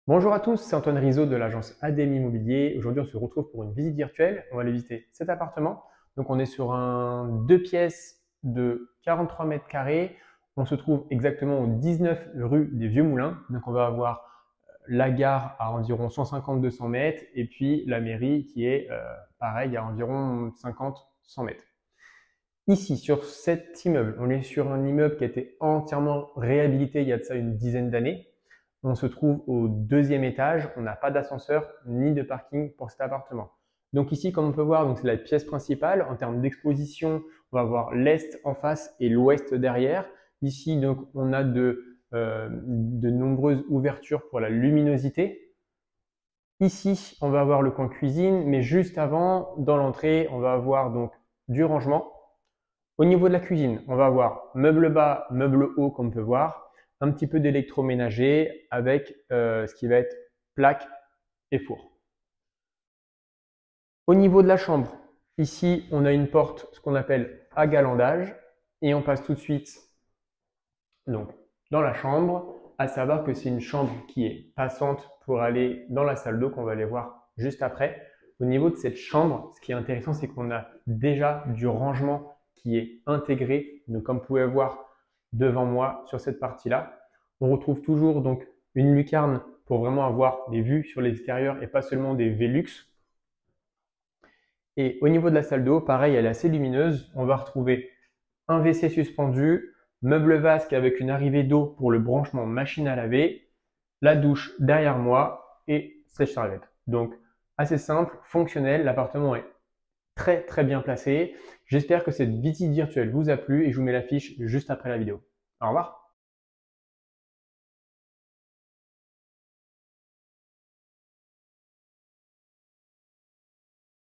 Bonjour à tous, c'est Antoine Rizzo de l'agence ADM Immobilier. Aujourd'hui, on se retrouve pour une visite virtuelle. On va aller visiter cet appartement. Donc, on est sur un 2 pièces de 43 mètres carrés. On se trouve exactement au 19 rue des Vieux Moulins. Donc, on va avoir la gare à environ 150-200 mètres et puis la mairie qui est pareil à environ 50-100 mètres. Ici, sur cet immeuble, on est sur un immeuble qui a été entièrement réhabilité il y a de ça une dizaine d'années. On se trouve au deuxième étage, on n'a pas d'ascenseur ni de parking pour cet appartement. Donc ici, comme on peut voir, c'est la pièce principale. En termes d'exposition, on va voir l'est en face et l'ouest derrière. Ici, donc, on a de nombreuses ouvertures pour la luminosité. Ici, on va avoir le coin cuisine, mais juste avant, dans l'entrée, on va avoir donc du rangement. Au niveau de la cuisine, on va avoir meuble bas, meuble haut, comme on peut voir, un petit peu d'électroménager avec ce qui va être plaque et four. Au niveau de la chambre, ici, on a une porte, ce qu'on appelle à galandage, et on passe tout de suite donc, dans la chambre, à savoir que c'est une chambre qui est passante pour aller dans la salle d'eau qu'on va aller voir juste après. Au niveau de cette chambre, ce qui est intéressant, c'est qu'on a déjà du rangement qui est intégré. Donc, comme vous pouvez voir devant moi sur cette partie-là, on retrouve toujours donc une lucarne pour vraiment avoir des vues sur l'extérieur et pas seulement des Velux. Et au niveau de la salle d'eau, pareil, elle est assez lumineuse. On va retrouver un WC suspendu, meuble vasque avec une arrivée d'eau pour le branchement machine à laver, la douche derrière moi et sèche-serviette. Donc assez simple, fonctionnel, l'appartement est très bien placé. J'espère que cette visite virtuelle vous a plu et je vous mets la fiche juste après la vidéo. Au revoir.